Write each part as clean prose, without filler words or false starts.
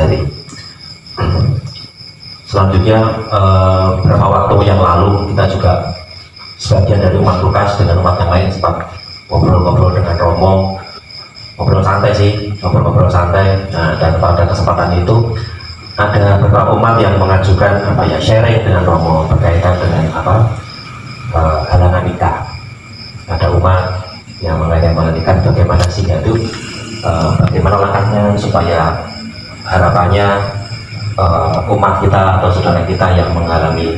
materi. Selanjutnya beberapa waktu yang lalu kita juga sebagian dari umat Lukas dengan umat yang lain sempat ngobrol-ngobrol dengan Romo, ngobrol santai sih, ngobrol-ngobrol santai. Nah, dan pada kesempatan itu ada beberapa umat yang mengajukan sharing dengan Romo berkaitan dengan halangan nikah. Ada umat yang menanyakan bagaimana sih itu, bagaimana langkahnya supaya harapannya umat kita atau saudara kita yang mengalami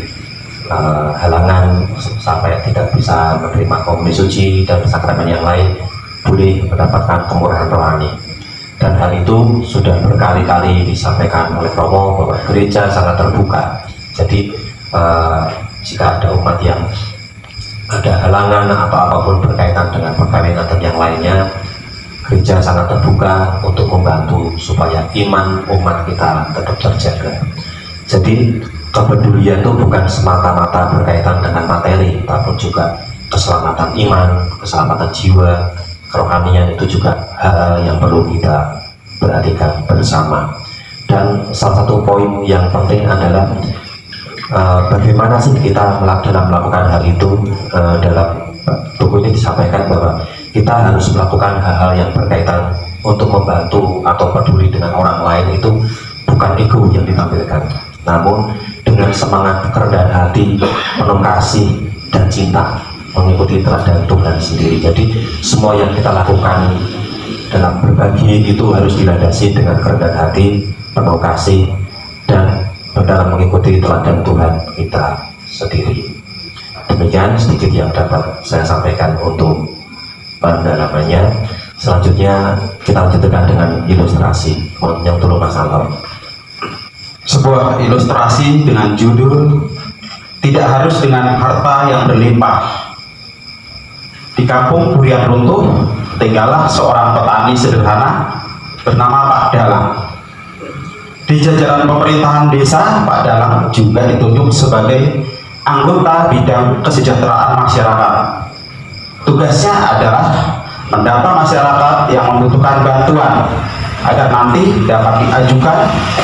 halangan sampai tidak bisa menerima komuni suci dan sakramen yang lain boleh mendapatkan kemurahan rohani. Dan hal itu sudah berkali-kali disampaikan oleh Romo bahwa gereja sangat terbuka. Jadi jika ada umat yang ada halangan atau apapun berkaitan dengan perkawinan dan yang lainnya, gereja sangat terbuka untuk membantu supaya iman umat kita tetap terjaga. Jadi kepedulian itu bukan semata-mata berkaitan dengan materi, tapi juga keselamatan iman, keselamatan jiwa, kerohanian itu juga hal yang perlu kita perhatikan bersama. Dan salah satu poin yang penting adalah bagaimana sih kita dalam melakukan hal itu. Dalam buku ini disampaikan bahwa kita harus melakukan hal-hal yang berkaitan untuk membantu atau peduli dengan orang lain. Itu bukan ego yang ditampilkan, namun dengan semangat kerendahan hati, penuh kasih dan cinta, mengikuti teladan Tuhan sendiri. Jadi semua yang kita lakukan dalam berbagi itu harus dilandasi dengan kerendahan hati, penuh kasih, dan dalam mengikuti teladan Tuhan kita sendiri. Demikian sedikit yang dapat saya sampaikan untuk pendalamannya. Selanjutnya kita lanjutkan dengan ilustrasi. Yang dulu Mas Anton. Sebuah ilustrasi dengan judul "Tidak harus dengan harta yang berlimpah". Di kampung Burian Runtuh tinggallah seorang petani sederhana bernama Pak Dalang. Di jajaran pemerintahan desa, Pak Dalang juga ditunjuk sebagai anggota bidang kesejahteraan masyarakat. Tugasnya adalah mendata masyarakat yang membutuhkan bantuan agar nanti dapat diajukan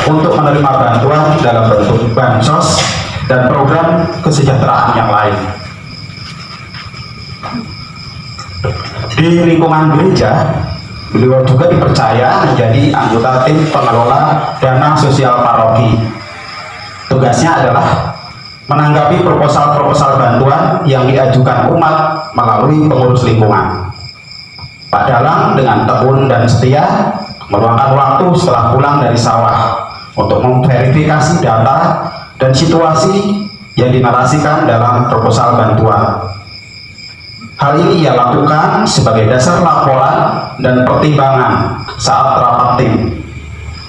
untuk menerima bantuan dalam bentuk bansos dan program kesejahteraan yang lain. Di lingkungan gereja, beliau juga dipercaya menjadi anggota tim pengelola dana sosial paroki. Tugasnya adalah menanggapi proposal-proposal bantuan yang diajukan umat melalui pengurus lingkungan. Pak Dalang dengan tekun dan setia meluangkan waktu setelah pulang dari sawah untuk memverifikasi data dan situasi yang dinarasikan dalam proposal bantuan. Hal ini ia lakukan sebagai dasar laporan dan pertimbangan saat rapat tim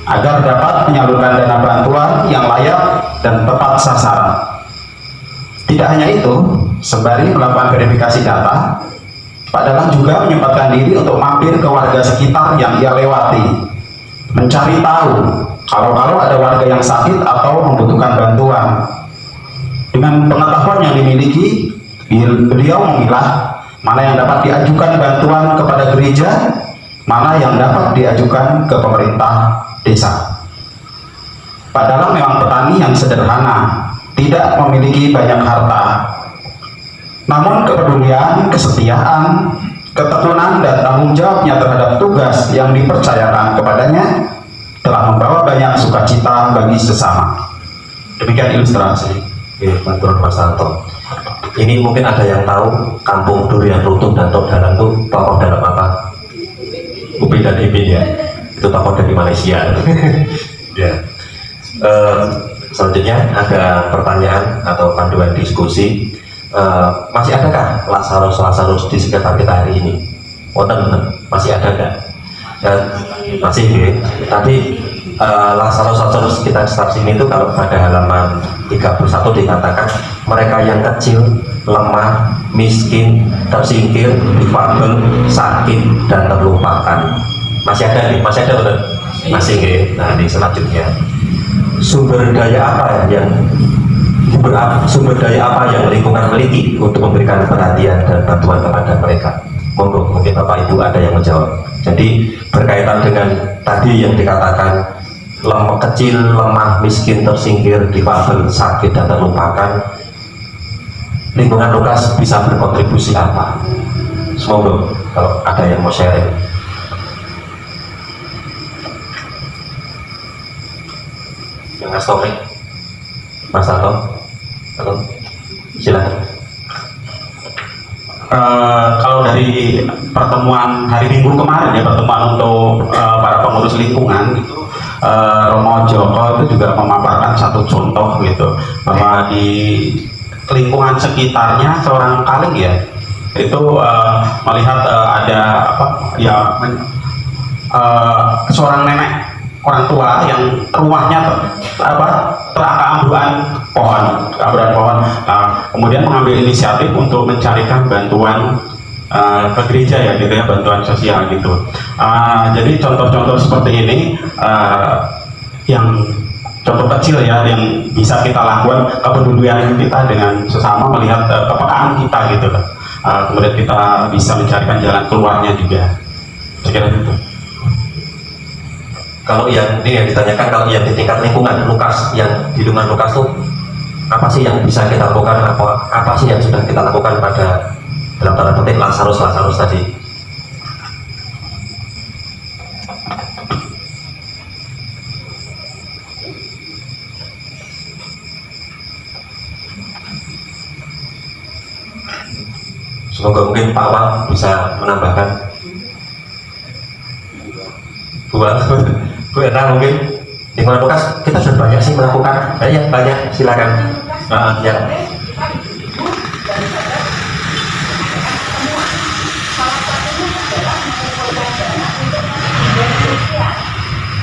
agar dapat menyalurkan dana bantuan yang layak dan tepat sasaran. Tidak hanya itu, sembari melakukan verifikasi data, Pak Dalang juga menyempatkan diri untuk mampir ke warga sekitar yang ia lewati, mencari tahu kalau ada warga yang sakit atau membutuhkan bantuan. Dengan pengetahuan yang dimiliki, beliau memilah mana yang dapat diajukan bantuan kepada gereja, mana yang dapat diajukan ke pemerintah desa. Pak Dalang memang petani yang sederhana, tidak memiliki banyak harta. Namun kepedulian, kesetiaan, ketekunan, dan tanggung jawabnya terhadap tugas yang dipercayakan kepadanya telah membawa banyak sukacita bagi sesama. Demikian ilustrasi. Oke, bantuan Mas Anton. Ini mungkin ada yang tahu kampung Durian Runtuh dan Tok Dalang itu tokoh dalam apa? Upin dan Ipin ya. Itu tokoh dari Malaysia. Ya. Selanjutnya ada pertanyaan atau panduan diskusi. Masih adakah Lazarus di sekitar kita hari ini? Masih ada nggak? Masih ya. Tapi Lazarus kita sekitar sini itu kalau pada halaman 31 dikatakan mereka yang kecil, lemah, miskin, tersingkir, difabel, sakit, dan terlupakan. Masih ada nih? Masih ada betul? Masih ya. Nah ini selanjutnya. Sumber daya apa yang lingkungan miliki untuk memberikan perhatian dan bantuan kepada mereka? Monggo, mungkin Bapak Ibu ada yang menjawab. Jadi berkaitan dengan tadi yang dikatakan lemah, kecil, lemah, miskin, tersingkir, difabel, sakit, dan terlupakan, lingkungan Lukas bisa berkontribusi apa? Semoga kalau ada yang mau sharing. Yang ngasih topik, Mas Tato, atau silakan. Kalau dari pertemuan hari Minggu kemarin ya, pertemuan untuk para pengurus lingkungan itu, Romo Joko itu juga memaparkan satu contoh gitu, bahwa di lingkungan sekitarnya seorang kaling ya itu melihat ada apa ya seorang nenek orang tua yang rumahnya terambulan pohon. Nah, kemudian mengambil inisiatif untuk mencarikan bantuan ke gereja ya gitu ya, bantuan sosial gitu. Jadi contoh-contoh seperti ini yang contoh kecil ya yang bisa kita lakukan, kepedulian kita dengan sesama, melihat kepekaan kita gitu kan. Kemudian kita bisa mencarikan jalan keluarnya juga. Sekiranya itu. Kalau yang ini yang ditanyakan, kalau yang di tingkat lingkungan Lukas, yang di lingkungan Lukas tuh apa sih yang bisa kita lakukan, apa sih yang sudah kita lakukan pada dalam tanda petik Lazarus tadi? Semoga mungkin Pak Wang bisa menambahkan. Bu Erna mungkin lingkungan Lukas kita sudah banyak sih melakukan, ya banyak, silakan. Ya.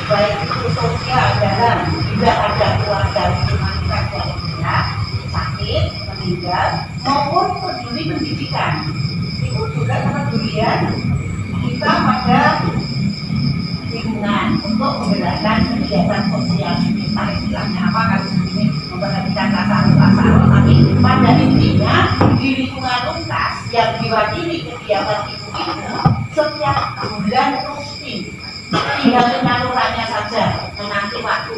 Baik itu sosial dalam juga ada keluarga humanitas yang berat, sakit, meninggal, maupun peduli pendidikan. Itu juga kepedulian kita pada lingkungan untuk menggerakkan kegiatan sosial. Misalnya istilahnya apa, kalau ini memperhatikan Lazarus, tapi pada intinya di lingkungan Lukas yang diwakili kegiatan ibu-ibu setiap bulan rutin, tinggal penyalurannya saja menanti waktu.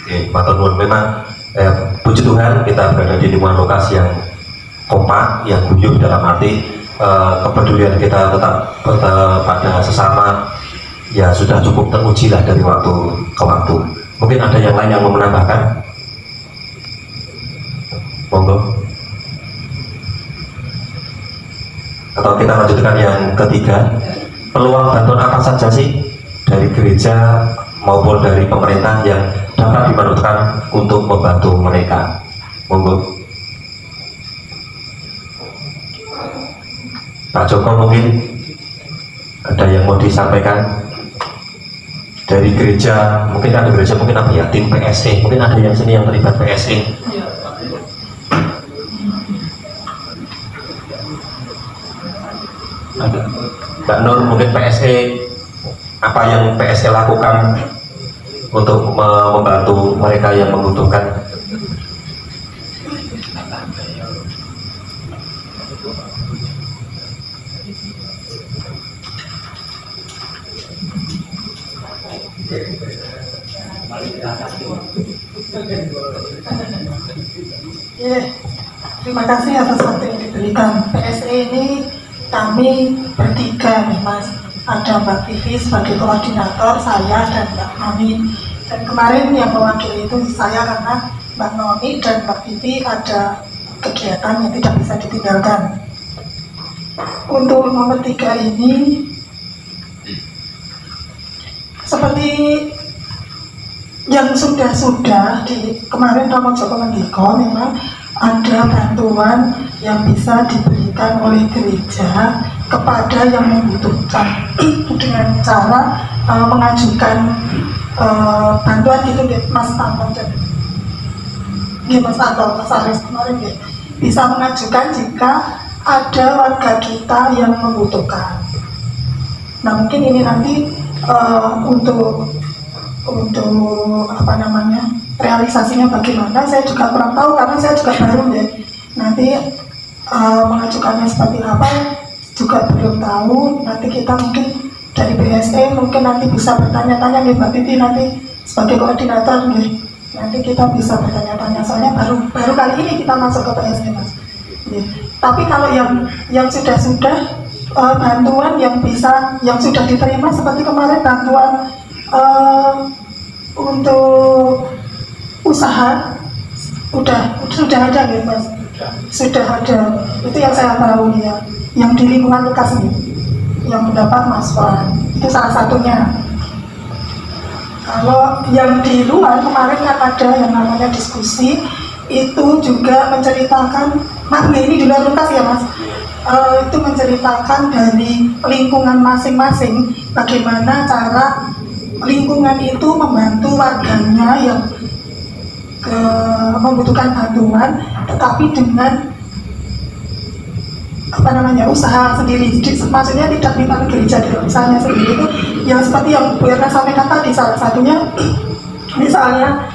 Oke, matur nuwun. Memang puji Tuhan kita berada di lingkungan Lukas yang kompak, yang guyup, dalam arti kepedulian kita tetap pada sesama ya sudah cukup teruji lah dari waktu ke waktu. Mungkin ada yang lain yang mau menambahkan? Monggo. Atau kita lanjutkan yang ketiga, peluang bantuan apa saja sih dari gereja maupun dari pemerintah yang dapat dimanfaatkan untuk membantu mereka? Monggo. Pak Joko, mungkin ada yang mau disampaikan dari gereja, mungkin ada gereja, mungkin apa ya, tim PSE, mungkin ada yang sini yang terlibat PSE. Ada Mbak Nur, mungkin PSE, apa yang PSE lakukan untuk membantu mereka yang membutuhkan? Terima kasih atas waktu yang diberikan. PSE ini kami bertiga nih Mas. Ada Mbak Vivi sebagai koordinator, saya dan Mbak Noni. Dan kemarin yang mewakili itu saya karena Mbak Noni dan Mbak Vivi ada kegiatan yang tidak bisa ditinggalkan. Untuk nomor 3 ini seperti yang sudah di kemarin Romo Joko Mendiko, memang ada bantuan yang bisa diberikan oleh gereja kepada yang membutuhkan dengan cara mengajukan bantuan itu Mas Tanto dan Mas Tanto, Mas Aris kemarin ya, bisa mengajukan jika ada warga kita yang membutuhkan. Nah mungkin ini nanti untuk apa namanya realisasinya bagaimana saya juga kurang tahu karena saya juga baru ya, nanti mengajukannya seperti apa juga belum tahu. Nanti kita mungkin dari BSE mungkin nanti bisa bertanya-tanya nih Mbak Titi nanti sebagai koordinator nih. Nanti kita bisa bertanya-tanya soalnya baru kali ini kita masuk ke BSE Mas. Ya. Tapi kalau yang sudah bantuan yang sudah diterima seperti kemarin bantuan untuk usaha sudah ada ya Mas, sudah ada, itu yang saya tahu ya, yang di lingkungan Lukas ini yang mendapat Mas Wan itu salah satunya. Kalau yang di luar kemarin kan ada yang namanya diskusi, itu juga menceritakan, ini di luar Lukas ya Mas, itu menceritakan dari lingkungan masing-masing bagaimana cara lingkungan itu membantu warganya yang membutuhkan bantuan, tetapi dengan usaha sendiri. Jadi, maksudnya tidak minta ke gereja, tidak usahanya sendiri itu yang seperti yang Bu Erna sampaikan tadi, salah satunya misalnya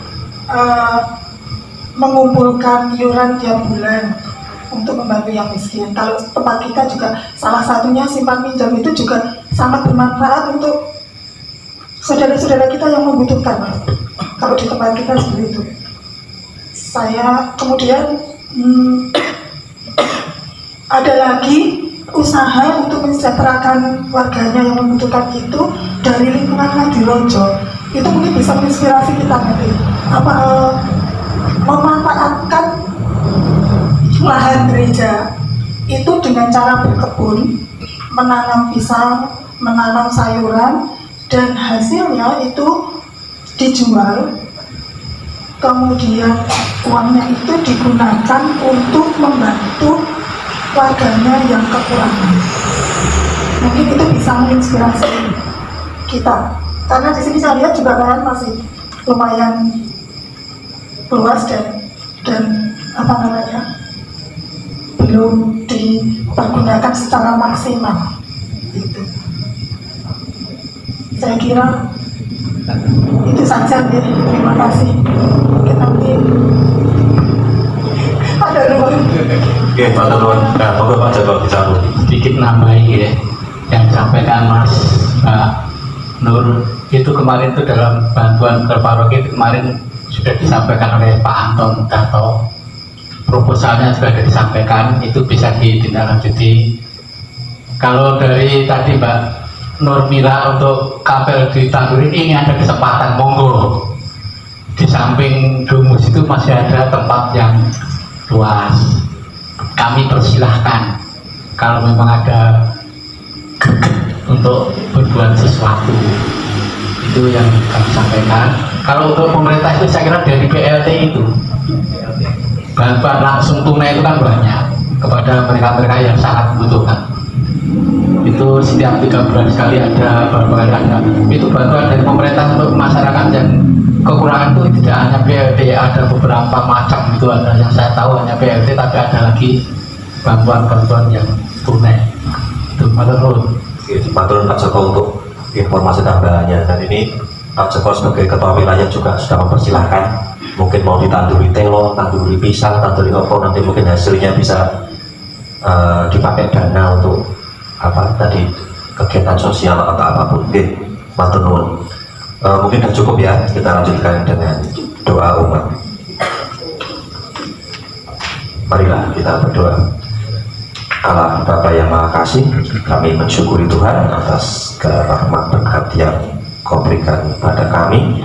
mengumpulkan iuran tiap bulan untuk membantu yang miskin. Kalau tempat kita juga salah satunya simpan pinjam itu juga sangat bermanfaat untuk saudara-saudara kita yang membutuhkan, Mas. Kalau di tempat kita seperti itu. Saya kemudian ada lagi usaha untuk mensejahterakan warganya yang membutuhkan itu dari lingkungan Ngadirojo. Itu mungkin bisa menginspirasi kita nanti. Memanfaatkan lahan gereja itu dengan cara berkebun, menanam pisang, menanam sayuran, dan hasilnya itu dijual. Kemudian uangnya itu digunakan untuk membantu warganya yang kekurangan. Mungkin itu bisa menginspirasi kita. Karena di sini saya lihat juga lahan masih lumayan luas dan belum dipergunakan secara maksimal. Gitu. Saya kira itu saja ya. Terima kasih. Mungkin nanti ada ruang. Oke, Pak Turun. Nah, monggo Pak Joko disambung. Sedikit nambahin ya, yang disampaikan Mas Nur itu kemarin itu dalam bantuan ke paroki itu kemarin sudah disampaikan oleh Pak Anton Dato. Proposalnya juga sudah disampaikan, itu bisa ditindaklanjuti. Kalau dari tadi Mbak Nurmila untuk kapel di Tandurin ini ada kesempatan, monggo. Di samping Dumus itu masih ada tempat yang luas. Kami persilahkan kalau memang ada greget untuk berbuat sesuatu. Itu yang kami sampaikan. Kalau untuk pemerintah itu saya kira dari BLT itu bantuan langsung tunai itu kan banyak kepada mereka-mereka yang sangat membutuhkan. Itu setiap 3 bulan sekali ada itu bantuan dari pemerintah untuk masyarakat yang kekurangan. Itu tidak hanya BLT, ada beberapa macam, itu ada yang saya tahu hanya BLT, tapi ada lagi bantuan-bantuan yang tunai. Itu matur. Pak Turun, Pak Joko untuk informasi tambahannya. Dan ini Pak Joko sebagai ketua wilayah juga sudah mempersilahkan, mungkin mau ditanduri telo, tanduri pisang, tanduri opo, nanti mungkin hasilnya bisa dipakai dana untuk tadi kegiatan sosial atau apapun. Oke, matur nuwun. Mungkin sudah cukup ya, kita lanjutkan dengan doa umat. Marilah kita berdoa. Allah Bapa yang Maha Kasih, kami mensyukuri Tuhan atas segala rahmat berkat yang Kau berikan pada kami.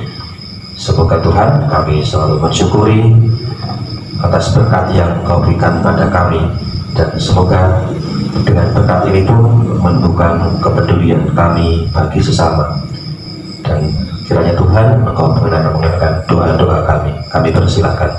Semoga Tuhan kami selalu mensyukuri atas berkat yang Kau berikan pada kami, dan semoga dengan berkat ini pun menumbuhkan kepedulian kami bagi sesama. Dan kiranya Tuhan Engkau benar mendengarkan doa-doa kami. Kami persilakan.